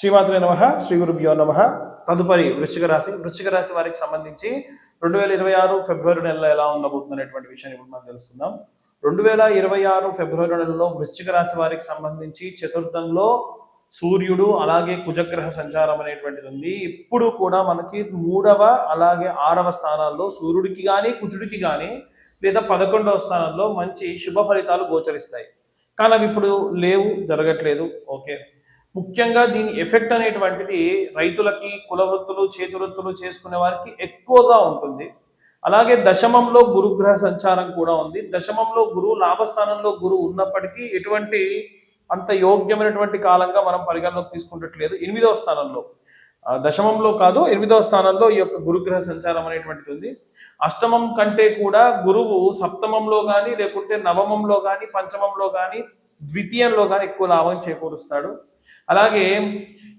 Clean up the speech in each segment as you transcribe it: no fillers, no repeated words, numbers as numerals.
శ్రీమాత్రే నమః, శ్రీ గురుభ్యో నమః. తదుపరి వృశ్చిక రాశి వారికి సంబంధించి 2026 ఫిబ్రవరి నెలలో ఎలా ఉండబోతుంది అనేటువంటి విషయాన్ని ఇప్పుడు మనం తెలుసుకుందాం. 2026 ఫిబ్రవరి నెలలో వృశ్చిక రాశి వారికి సంబంధించి చతుర్థంలో సూర్యుడు అలాగే కుజగ్రహ సంచారం అనేటువంటిది ఉంది. ఇప్పుడు కూడా మనకి 3వ అలాగే 6వ స్థానాల్లో సూర్యుడికి కానీ కుజుడికి కానీ లేదా 11వ స్థానంలో మంచి శుభ ఫలితాలు గోచరిస్తాయి. కానీ అవి ఇప్పుడు లేవు, జరగట్లేదు. ఓకే, ముఖ్యంగా దీని ఎఫెక్ట్ అనేటువంటిది రైతులకి, కులవృత్తులు, చేతివృత్తులు చేసుకునే వారికి ఎక్కువగా ఉంటుంది. అలాగే దశమంలో గురుగ్రహ సంచారం కూడా ఉంది. దశమంలో గురువు, లాభస్థానంలో గురువు ఉన్నప్పటికీ ఎటువంటి అంత యోగ్యమైనటువంటి కాలంగా మనం పరిగణలోకి తీసుకుంటట్లేదు. 8వ స్థానంలో, దశమంలో కాదు 8వ స్థానంలో ఈ యొక్క గురుగ్రహ సంచారం అనేటువంటిది ఉంది. అష్టమం కంటే కూడా గురువు సప్తమంలో కానీ, లేకుంటే నవమంలో కానీ, పంచమంలో కానీ, ద్వితీయంలో కానీ ఎక్కువ లాభం చేకూరుస్తాడు. అలాగే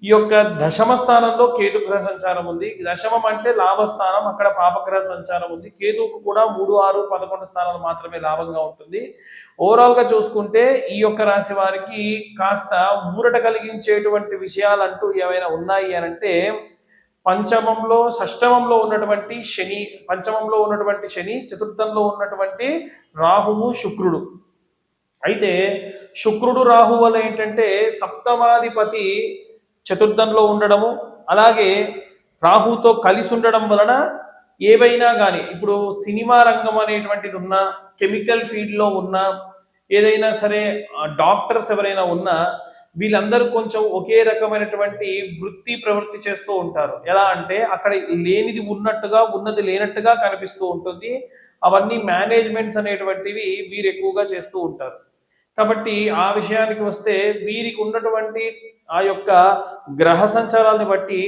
ఈ యొక్క దశమ స్థానంలో కేతుగ్రహ సంచారం ఉంది. దశమం అంటే లాభస్థానం, అక్కడ పాపగ్రహ సంచారం ఉంది. కేతుకు కూడా 3, 6, 11 స్థానాలు మాత్రమే లాభంగా ఉంటుంది. ఓవరాల్ గా చూసుకుంటే ఈ యొక్క రాశి వారికి కాస్త ఊరట కలిగించేటువంటి విషయాలంటూ ఏమైనా ఉన్నాయి అని అంటే, పంచమంలో షష్టమంలో ఉన్నటువంటి శని, పంచమంలో ఉన్నటువంటి శని, చతుర్థంలో ఉన్నటువంటి రాహువు, శుక్రుడు. అయితే శుక్రుడు రాహు వల్ల ఏంటంటే సప్తమాధిపతి చతుర్థంలో ఉండడము, అలాగే రాహుతో కలిసి ఉండడం వలన ఏవైనా కానీ, ఇప్పుడు సినిమా రంగం అనేటువంటిది ఉన్నా, కెమికల్ ఫీల్డ్లో ఉన్నా, ఏదైనా సరే డాక్టర్స్ ఎవరైనా ఉన్నా, వీళ్ళందరూ కొంచెం ఒకే రకమైనటువంటి వృత్తి ప్రవృత్తి చేస్తూ ఉంటారు. ఎలా అంటే అక్కడ లేనిది ఉన్నట్టుగా, ఉన్నది లేనట్టుగా కనిపిస్తూ ఉంటుంది. అవన్నీ మేనేజ్మెంట్స్ అనేటువంటివి వీరు ఎక్కువగా చేస్తూ ఉంటారు. కాబట్టి ఆ విషయానికి వస్తే వీరికి ఉన్నటువంటి ఆ యొక్క గ్రహ సంచారాన్ని బట్టి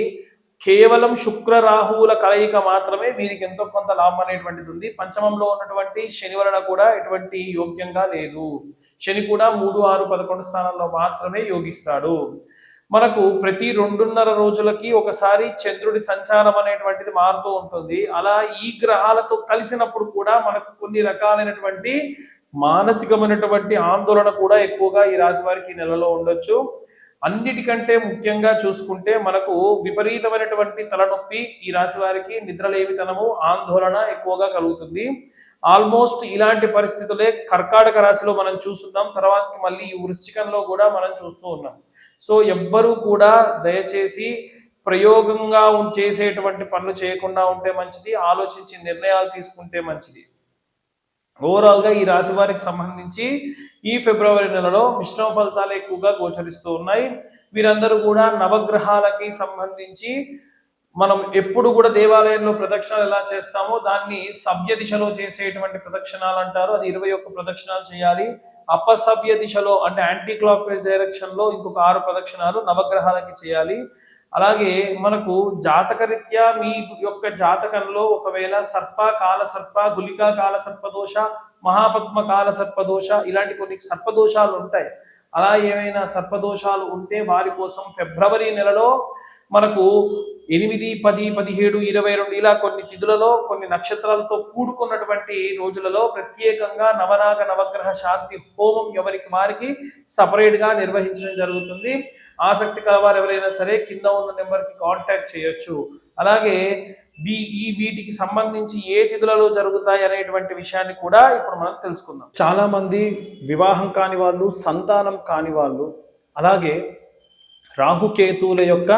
కేవలం శుక్ర రాహువుల కలయిక మాత్రమే వీరికి ఎంతో కొంత లాభం అనేటువంటిది ఉంది. పంచమంలో ఉన్నటువంటి శని వలన కూడా ఎటువంటి యోగ్యంగా లేదు. శని కూడా 3, 6, 11 స్థానాల్లో మాత్రమే యోగిస్తాడు. మనకు ప్రతి 2.5 రోజులకి ఒకసారి చంద్రుడి సంచారం అనేటువంటిది మారుతూ ఉంటుంది. అలా ఈ గ్రహాలతో కలిసినప్పుడు కూడా మనకు కొన్ని రకాలైనటువంటి మానసికమైనటువంటి ఆందోళన కూడా ఎక్కువగా ఈ రాశి వారికి నెలలో ఉండొచ్చు. అన్నిటికంటే ముఖ్యంగా చూసుకుంటే మనకు విపరీతమైనటువంటి తలనొప్పి, ఈ రాశి వారికి నిద్రలేమితనము, ఆందోళన ఎక్కువగా కలుగుతుంది. ఆల్మోస్ట్ ఇలాంటి పరిస్థితులే కర్కాటక రాశిలో మనం చూస్తున్నాం. తర్వాతకి మళ్ళీ ఈ వృశ్చికంలో కూడా మనం చూస్తూ ఉన్నాం. సో ఎవ్వరూ కూడా దయచేసి ప్రయోగంగా చేసేటువంటి పనులు చేయకుండా ఉంటే మంచిది, ఆలోచించి నిర్ణయాలు తీసుకుంటే మంచిది. ఓవరాల్గా ఈ రాశి వారికి సంబంధించి ఈ ఫిబ్రవరి నెలలో మిశ్రమ ఫలితాలు ఎక్కువగా గోచరిస్తూ ఉన్నాయి. వీరందరూ కూడా నవగ్రహాలకి సంబంధించి మనం ఎప్పుడు కూడా దేవాలయంలో ప్రదక్షిణాలు ఎలా చేస్తామో దాన్ని సవ్య దిశలో చేసేటువంటి ప్రదక్షిణాలు అంటారు. అది 21 ప్రదక్షిణాలు చేయాలి. అపసవ్య దిశలో అంటే యాంటీ క్లాక్ వైజ్ డైరెక్షన్ లో ఇంకొక 6 ప్రదక్షిణాలు నవగ్రహాలకి చేయాలి. అలాగే మనకు జాతకరీత్యా మీ యొక్క జాతకంలో ఒకవేళ సర్ప, కాల సర్ప, గులికా కాల సర్పదోష, మహాపద్మ కాల సర్పదోష, ఇలాంటి కొన్ని సర్పదోషాలు ఉంటాయి. అలా ఏమైనా సర్పదోషాలు ఉంటే వారి కోసం ఫిబ్రవరి నెలలో మనకు 8, 10, 17, 22 ఇలా కొన్ని తిథులలో, కొన్ని నక్షత్రాలతో కూడుకున్నటువంటి రోజులలో ప్రత్యేకంగా నవనాగ నవగ్రహ శాంతి హోమం ఎవరికి వారికి సపరేట్ గా నిర్వహించడం జరుగుతుంది. ఆసక్తి కలవారు ఎవరైనా సరే కింద ఉన్న నెంబర్కి కాంటాక్ట్ చేయొచ్చు. అలాగే వీటికి సంబంధించి ఏ తిథులలో జరుగుతాయి అనేటువంటి విషయాన్ని కూడా ఇప్పుడు మనం తెలుసుకుందాం. చాలా మంది వివాహం కాని వాళ్ళు, సంతానం కాని వాళ్ళు, అలాగే రాహుకేతువుల యొక్క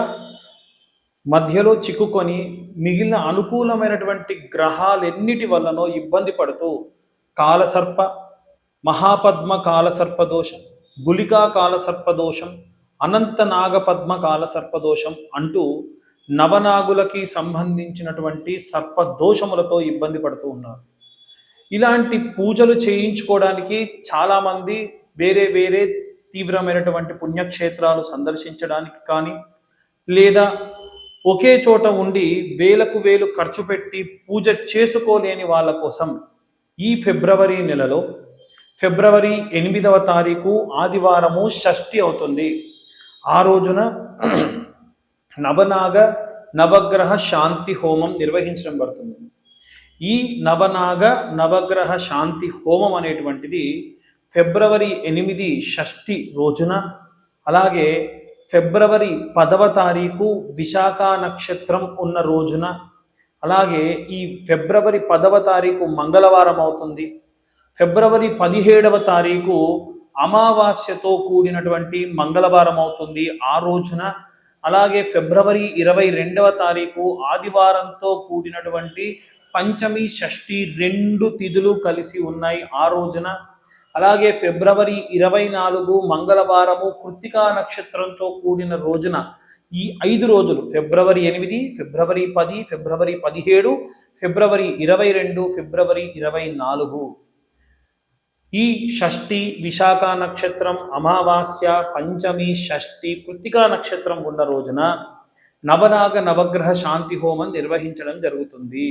మధ్యలో చిక్కుకొని మిగిలిన అనుకూలమైనటువంటి గ్రహాలెన్నిటి వల్లనో ఇబ్బంది పడుతూ కాలసర్ప, మహాపద్మ కాలసర్పదోషం, గులికా కాలసర్పదోషం, అనంత నాగపద్మ కాల సర్పదోషం అంటూ నవనాగులకి సంబంధించినటువంటి సర్పదోషములతో ఇబ్బంది పడుతూ ఉన్నారు. ఇలాంటి పూజలు చేయించుకోవడానికి చాలామంది వేరే వేరే తీవ్రమైనటువంటి పుణ్యక్షేత్రాలు సందర్శించడానికి కానీ, లేదా ఒకే చోట ఉండి వేలకు వేలు ఖర్చు పెట్టి పూజ చేసుకోలేని వాళ్ళ కోసం ఈ ఫిబ్రవరి నెలలో ఫిబ్రవరి 8వ తారీఖు ఆదివారము షష్ఠి అవుతుంది. ఆ రోజున నవనాగ నవగ్రహ శాంతి హోమం నిర్వహించడం పడుతుంది. ఈ నవనాగ నవగ్రహ శాంతి హోమం అనేటువంటిది ఫిబ్రవరి 8 షష్ఠి రోజున, అలాగే ఫిబ్రవరి 10వ తారీఖు విశాఖ నక్షత్రం ఉన్న రోజున, అలాగే ఈ ఫిబ్రవరి 10వ తారీఖు మంగళవారం అవుతుంది. ఫిబ్రవరి 17వ తారీఖు అమావాస్యతో కూడినటువంటి మంగళవారం అవుతుంది ఆ రోజున. అలాగే ఫిబ్రవరి 22వ తారీఖు ఆదివారంతో కూడినటువంటి పంచమి షష్ఠి 2 తిథులు కలిసి ఉన్నాయి ఆ రోజున. అలాగే ఫిబ్రవరి 24 మంగళవారము కృత్తికా నక్షత్రంతో కూడిన రోజున. ఈ 5 రోజులు ఫిబ్రవరి 8, ఫిబ్రవరి 10, ఫిబ్రవరి 17, ఫిబ్రవరి 22, ఫిబ్రవరి 24 ఈ షష్ఠి, విశాఖ నక్షత్రం, అమావాస్య, పంచమి, షష్ఠి, కృత్తికా నక్షత్రం ఉన్న రోజున నవనాగ నవగ్రహ శాంతి హోమం నిర్వహించడం జరుగుతుంది.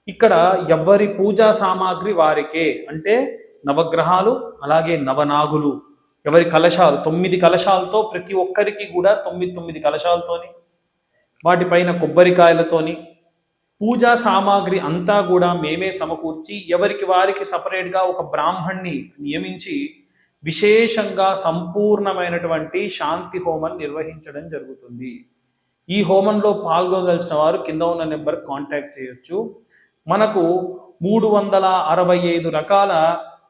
ఇక్కడ ఎవరి పూజా సామాగ్రి వారికే, అంటే నవగ్రహాలు అలాగే నవనాగులు, ఎవరి కలశాలు 9 కలశాలతో, ప్రతి ఒక్కరికి కూడా 9 కలశాలతోని, వాటిపైన కొబ్బరికాయలతోని పూజా సామాగ్రి అంతా కూడా మేమే సమకూర్చి ఎవరికి వారికి సపరేట్గా ఒక బ్రాహ్మణ్ణి నియమించి విశేషంగా సంపూర్ణమైనటువంటి శాంతి హోమం నిర్వహించడం జరుగుతుంది. ఈ హోమంలో పాల్గొనదలిచిన వారు కింద ఉన్న నెంబర్ కాంటాక్ట్ చేయొచ్చు. మనకు 365 రకాల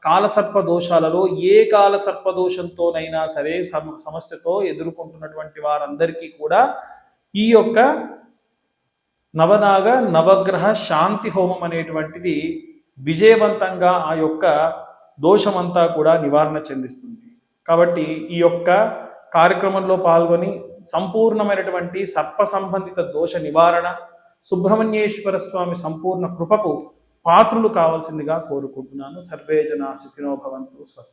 కాలసర్ప దోషాలలో ఏ కాలసర్ప దోషంతోనైనా సరే సమస్యతో ఎదుర్కొంటున్నటువంటి వారందరికీ కూడా ఈ యొక్క నవనాగ నవగ్రహ శాంతి హోమం అనేటువంటిది విజయవంతంగా ఆ యొక్క దోషమంతా కూడా నివారణ చెందిస్తుంది. కాబట్టి ఈ యొక్క కార్యక్రమంలో పాల్గొని సంపూర్ణమైనటువంటి సర్ప సంబంధిత దోష నివారణ, సుబ్రహ్మణ్యేశ్వర స్వామి సంపూర్ణ కృపకు పాత్రులు కావాల్సిందిగా కోరుకుంటున్నాను. సర్వే జనా సుఖినో భవంతు. స్వస్తి.